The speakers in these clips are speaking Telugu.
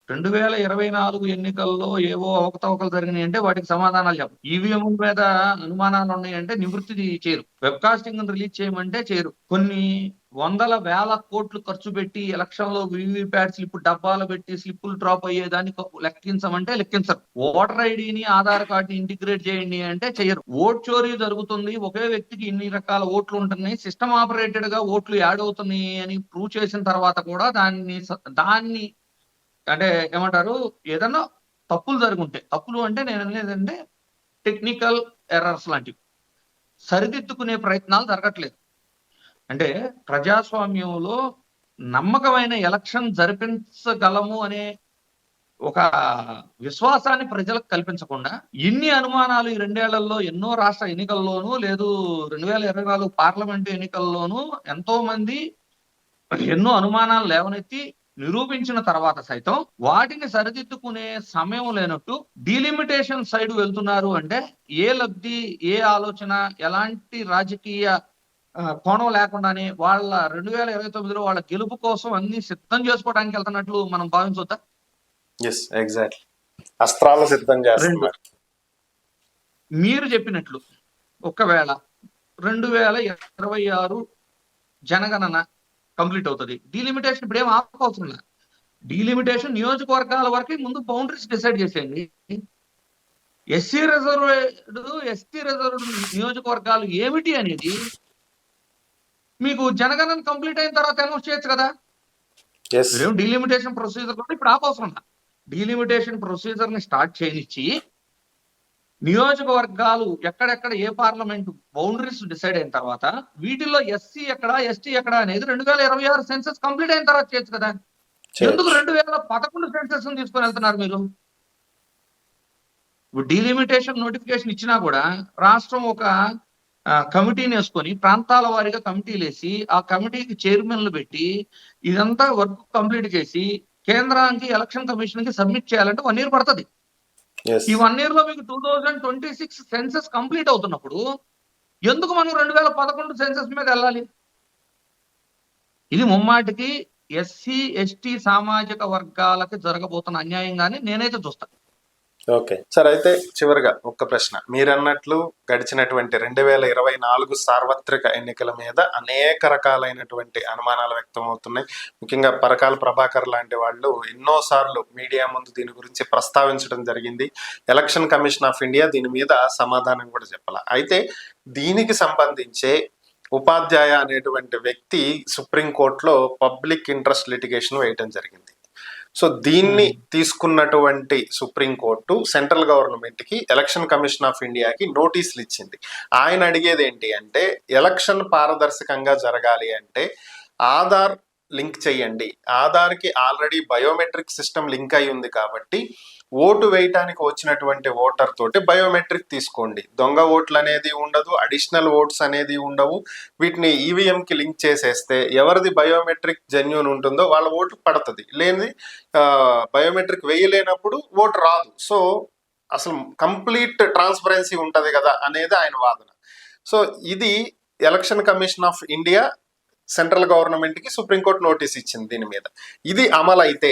2024 ఎన్నికల్లో ఏవో అవకతవకలు జరిగినాయి అంటే వాటికి సమాధానాలు చెప్పరు. ఈవీఎం మీద అనుమానాలు ఉన్నాయంటే నివృత్తి చేయరు. వెబ్‌కాస్టింగ్ రిలీజ్ చేయమంటే చేయరు. కొన్ని వందల వేల కోట్లు ఖర్చు పెట్టి ఎలక్షన్ లో వీవీప్యాట్ స్లిప్ డబ్బాలు పెట్టి స్లిప్పులు డ్రాప్ అయ్యేదాన్ని లెక్కించమంటే లెక్కించరు. ఓటర్ ఐడిని ఆధార్ కార్డుని ఇంటిగ్రేట్ చేయండి అంటే చేయరు. ఓట్ చోరీ జరుగుతుంది, ఒకే వ్యక్తికి ఇన్ని రకాల ఓట్లు ఉంటున్నాయి, సిస్టమ్ ఆపరేటెడ్ గా ఓట్లు యాడ్ అవుతున్నాయి అని ప్రూవ్ చేసిన తర్వాత కూడా దాన్ని అంటే ఏమంటారు, ఏదన్నా తప్పులు జరుగుంటే, తప్పులు అంటే నేను అనేదంటే టెక్నికల్ ఎర్రర్స్ లాంటివి సరిదిద్దుకునే ప్రయత్నాలు జరగట్లేదు. అంటే ప్రజాస్వామ్యంలో నమ్మకమైన ఎలక్షన్ జరిపించగలము అనే ఒక విశ్వాసాన్ని ప్రజలకు కల్పించకుండా ఇన్ని అనుమానాలు ఈ 2 ఏళ్లలో ఎన్నో రాష్ట్ర ఎన్నికల్లోనూ లేదు 2024 పార్లమెంటు ఎన్నికల్లోనూ ఎంతో మంది ఎన్నో అనుమానాలు లేవనెత్తి నిరూపించిన తర్వాత సైతం వాటిని సరిదిద్దుకునే సమయం లేనట్టు డీలిమిటేషన్ సైడ్ వెళ్తున్నారు. అంటే ఏ లబ్ధి, ఏ ఆలోచన, ఎలాంటి రాజకీయ కోణం లేకుండానే వాళ్ళ 2029లో వాళ్ళ గెలుపు కోసం అన్ని సిద్ధం చేసుకోవడానికి వెళ్తున్నట్లు మనం భావించొద్దా? ఎగ్జాక్ట్లీ, అస్త్రాలు సిద్ధం చేస్తున్నారు. మీరు చెప్పినట్లు ఒకవేళ 2026 జనగణన కంప్లీట్ అవుతుంది, డీలిమిటేషన్ ఇప్పుడు ఏం ఆపవసరం. డీలిమిటేషన్ నియోజకవర్గాల వరకు ముందు బౌండరీస్ డిసైడ్ చేసేయండి. ఎస్సీ రిజర్వ్డ్, ఎస్టీ రిజర్వ్డ్ నియోజకవర్గాలు ఏమిటి అనేది మీకు జనగణన కంప్లీట్ అయిన తర్వాత అనౌన్స్ చేయొచ్చు కదా. డీలిమిటేషన్ ప్రొసీజర్ కూడా ఇప్పుడు ఆపవసరం. డీలిమిటేషన్ ప్రొసీజర్ ని స్టార్ట్ చేయనిచ్చి నియోజకవర్గాలు ఎక్కడెక్కడ ఏ పార్లమెంట్ బౌండరీస్ డిసైడ్ అయిన తర్వాత వీటిల్లో ఎస్సీ ఎక్కడ, ఎస్టీ ఎక్కడ అనేది 2026 సెన్సస్ కంప్లీట్ అయిన తర్వాత చేయొచ్చు కదా. ఎందుకు 2011 సెన్సస్ తీసుకొని వెళ్తున్నారు మీరు? డీలిమిటేషన్ నోటిఫికేషన్ ఇచ్చినా కూడా రాష్ట్రం ఒక కమిటీని వేసుకొని ప్రాంతాల వారీగా కమిటీలు వేసి ఆ కమిటీకి చైర్మన్లు పెట్టి ఇదంతా వర్క్ కంప్లీట్ చేసి కేంద్రానికి ఎలక్షన్ కమిషన్ కి సబ్మిట్ చేయాలంటే 1 year పడుతుంది. ఈ 1 year లో మీకు 2026 సెన్సస్ కంప్లీట్ అవుతున్నప్పుడు ఎందుకు మనం 2011 సెన్సస్ మీద వెళ్ళాలి? ఇది ముమ్మాటికి ఎస్సీ ఎస్టీ సామాజిక వర్గాలకి జరగబోతున్న అన్యాయంగానే నేనైతే చూస్తాను. ఓకే సార్, అయితే చివరిగా ఒక్క ప్రశ్న. మీరన్నట్లు గడిచినటువంటి 2024 సార్వత్రిక ఎన్నికల మీద అనేక రకాలైనటువంటి అనుమానాలు వ్యక్తం అవుతున్నాయి. ముఖ్యంగా పరకాల ప్రభాకర్ లాంటి వాళ్ళు ఎన్నోసార్లు మీడియా ముందు దీని గురించి ప్రస్తావించడం జరిగింది. ఎలక్షన్ కమిషన్ ఆఫ్ ఇండియా దీని మీద సమాధానం కూడా చెప్పాల. అయితే దీనికి సంబంధించే ఉపాధ్యాయ అనేటువంటి వ్యక్తి సుప్రీంకోర్టులో పబ్లిక్ ఇంట్రెస్ట్ లిటిగేషన్ వేయడం జరిగింది. సో దీన్ని తీసుకున్నటువంటి సుప్రీంకోర్టు సెంట్రల్ గవర్నమెంట్ కి ఎలక్షన్ కమిషన్ ఆఫ్ ఇండియాకి నోటీసులు ఇచ్చింది. ఆయన అడిగేది ఏంటి అంటే, ఎలక్షన్ పారదర్శకంగా జరగాలి అంటే ఆధార్ లింక్ చేయండి. ఆధార్కి ఆల్రెడీ బయోమెట్రిక్ సిస్టమ్ లింక్ అయి ఉంది కాబట్టి ఓటు వేయటానికి వచ్చినటువంటి ఓటర్ తోటి బయోమెట్రిక్ తీసుకోండి. దొంగ ఓట్లు అనేది ఉండదు, అడిషనల్ ఓట్స్ అనేది ఉండవు. వీటిని ఈవీఎంకి లింక్ చేసేస్తే ఎవరిది బయోమెట్రిక్ జెన్యూన్ ఉంటుందో వాళ్ళ ఓటు పడుతుంది. లేని బయోమెట్రిక్ వేయలేనప్పుడు ఓటు రాదు. సో అసలు కంప్లీట్ ట్రాన్స్పరెన్సీ ఉంటుంది కదా అనేది ఆయన వాదన. సో ఇది election commission of India central government కి సుప్రీంకోర్టు నోటీస్ ఇచ్చింది. దీని మీద ఇది అమలు అయితే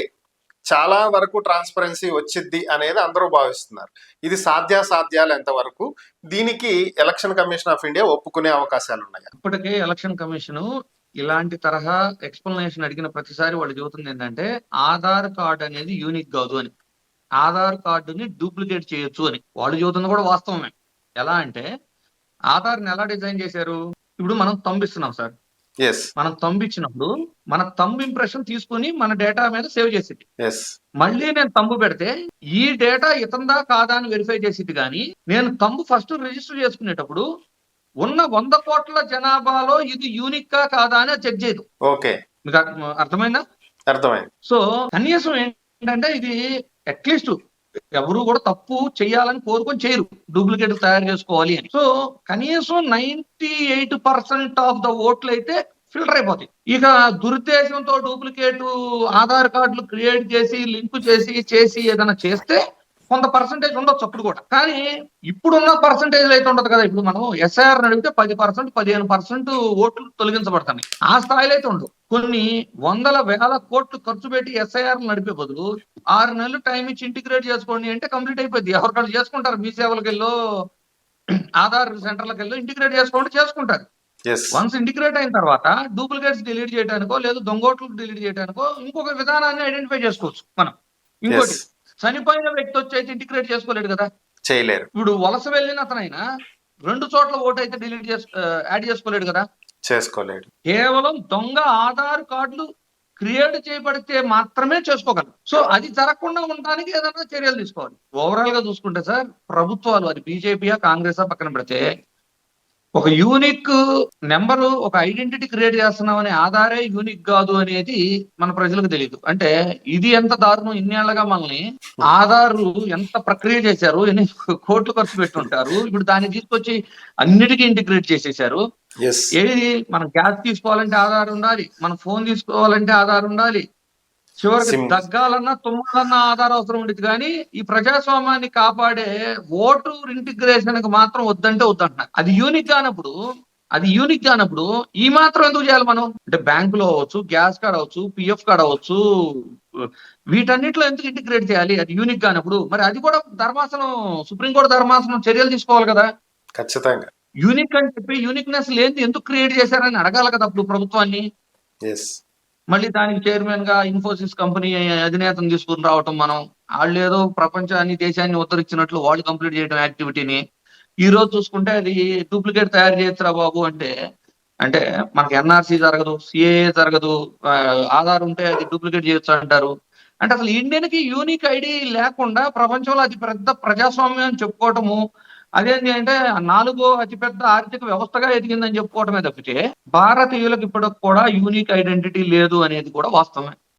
చాలా వరకు ట్రాన్స్పరెన్సీ వచ్చిద్ది అనేది అందరూ భావిస్తున్నారు. ఇది సాధ్యాసాధ్యాలు ఎంతవరకు, దీనికి ఎలక్షన్ కమిషన్ ఆఫ్ ఇండియా ఒప్పుకునే అవకాశాలు ఉన్నాయి? ఇప్పటికే ఎలక్షన్ కమిషన్ ఇలాంటి తరహా ఎక్స్ప్లెనేషన్ అడిగిన ప్రతిసారి వాళ్ళు చెబుతుంది ఏంటంటే ఆధార్ కార్డు అనేది యూనిక్ కాదు అని, ఆధార్ కార్డుని డూప్లికేట్ చేయొచ్చు అని. వాళ్ళు చెబుతుంది కూడా వాస్తవమే. ఎలా అంటే ఆధార్ని ఎలా డిజైన్ చేశారు, ఇప్పుడు మనం తంబిస్తున్నాం సార్, మనం తంబిచ్చినప్పుడు మన తంబు ఇంప్రెషన్ తీసుకుని మన డేటా మీద సేవ్ చేసేది. మళ్ళీ నేను తంబు పెడితే ఈ డేటా ఇతందా కాదా అని వెరిఫై చేసేది. కానీ నేను తంబు ఫస్ట్ రిజిస్టర్ చేసుకునేటప్పుడు ఉన్న 100 కోట్ల జనాభాలో ఇది యూనిక్ గా కాదా అని చెక్ చేయదు. ఓకే, మీకు అర్థమైందా? అర్థమైంది. సో కనీసం ఏంటంటే ఇది అట్లీస్ట్ ఎవరు కూడా తప్పు చేయాలని కోరుకొని చేయరు, డూప్లికేట్ తయారు చేసుకోవాలి అని. సో కనీసం 98% ఆఫ్ ద ఓట్లు అయితే ఫిల్టర్ అయిపోతాయి. ఇక దురుద్దేశంతో డూప్లికేట్ ఆధార్ కార్డులు క్రియేట్ చేసి లింక్ చేసి ఏదైనా చేస్తే కొంత పర్సంటేజ్ ఉండొచ్చు అప్పుడు కూడా. కానీ ఇప్పుడున్న పర్సంటేజ్ అయితే ఉండదు కదా. ఇప్పుడు మనం ఎస్ఐఆర్ అడిగితే 10%, 15% ఓట్లు తొలగించబడతాయి. ఆ స్థాయిలో అయితే ఉండవు. కొన్ని వందల వేల కోట్లు ఖర్చు పెట్టి ఎస్ఐఆర్ నడిపే బదులు 6 నెలలు టైం ఇచ్చి ఇంటిగ్రేట్ చేసుకోండి అంటే కంప్లీట్ అయిపోద్ది. ఎవరికాళ్ళు చేసుకుంటారు. మీ సేవలకు వెళ్ళో ఆధార్ సెంటర్లకు వెళ్ళి ఇంటిగ్రేట్ చేసుకుంటారు. వన్స్ ఇంటిగ్రేట్ అయిన తర్వాత డూప్లికేట్స్ డిలీట్ చేయడానికో లేదు దొంగోట్లు డిలీట్ చేయడానికో ఇంకొక విధానాన్ని ఐడెంటిఫై చేసుకోవచ్చు మనం. ఇంకోటి చనిపోయిన వ్యక్తి వచ్చి అయితే ఇంటిగ్రేట్ చేసుకోలేడు కదా, చేయలేరు. ఇప్పుడు వలస వెళ్ళిన అతనైనా 2 చోట్ల ఓటు అయితే యాడ్ చేసుకోలేడు కదా, చేసుకోలేడు. కేవలం దొంగ ఆధార్ కార్డులు క్రియేట్ చేయబడితే మాత్రమే చేసుకోగలరు. సో అది జరగకుండా ఉండడానికి ఏదైనా చర్యలు తీసుకోవాలి. ఓవరాల్ గా చూసుకుంటే సార్, ప్రభుత్వాలు అది బీజేపీయా కాంగ్రెసా పక్కన పెడితే ఒక యూనిక్ నెంబర్, ఒక ఐడెంటిటీ క్రియేట్ చేస్తున్నాం అనే ఆధారే యూనిక్ కాదు అనేది మన ప్రజలకు తెలియదు. అంటే ఇది ఎంత దారుణం. ఇన్నేళ్లగా మనల్ని ఆధార్ ఎంత ప్రక్రియ చేశారు, ఎన్ని కోట్లు ఖర్చు పెట్టుంటారు. ఇప్పుడు దాన్ని తీసుకొచ్చి అన్నిటికీ ఇంటిగ్రేట్ చేసేసారు. ఏది మనం గ్యాస్ తీసుకోవాలంటే ఆధార్ ఉండాలి, మన ఫోన్ తీసుకోవాలంటే ఆధార్ ఉండాలి, చివరికి దగ్గాలన్నా తుమ్మాలన్నా ఆధార్ అవసరం ఉండేది. కానీ ఈ ప్రజాస్వామ్యాన్ని కాపాడే ఓటు ఇంటిగ్రేషన్ కి మాత్రం వద్దంటే వద్దంటున్నారు. అది యూనిక్ కానప్పుడు ఈ మాత్రం ఎందుకు చేయాలి మనం? అంటే బ్యాంకులో అవ్వచ్చు, గ్యాస్ కార్డ్ అవ్వచ్చు, పిఎఫ్ కార్డ్ అవ్వచ్చు, వీటన్నిటిలో ఎందుకు ఇంటిగ్రేట్ చేయాలి? అది యూనిక్ కానప్పుడు మరి అది కూడా సుప్రీంకోర్టు ధర్మాసనం చర్యలు తీసుకోవాలి కదా. ఖచ్చితంగా యూనిక్ అని చెప్పి యూనిక్నెస్ లేని ఎందుకు క్రియేట్ చేశారని అడగాలి కదా అప్పుడు ప్రభుత్వాన్ని. మళ్ళీ దానికి చైర్మన్ గా ఇన్ఫోసిస్ కంపెనీ అధినేతను తీసుకుని రావటం, వాళ్ళు ఏదో ప్రపంచాన్ని దేశాన్ని ఉత్తరించినట్లు వాళ్ళు కంప్లీట్ చేయడం యాక్టివిటీని. ఈ రోజు చూసుకుంటే అది డూప్లికేట్ తయారు చేయొచ్చురా బాబు అంటే మనకి ఎన్ఆర్సీ జరగదు, సిఏఏ జరగదు, ఆధార్ ఉంటే అది డూప్లికేట్ చేయొచ్చు అంటారు. అంటే అసలు ఇండియన్ కి యూనిక్ ఐడి లేకుండా ప్రపంచంలో అతి పెద్ద ప్రజాస్వామ్యం అని చెప్పుకోవటము, అదేంటి అంటే 4వ అతిపెద్ద ఆర్థిక వ్యవస్థగా ఎదిగిందని చెప్పుకోవటమే తప్పితే భారతీయులకు ఇప్పటికి కూడా యూనిక్ ఐడెంటిటీ లేదు అనేది కూడా వాస్తవమే.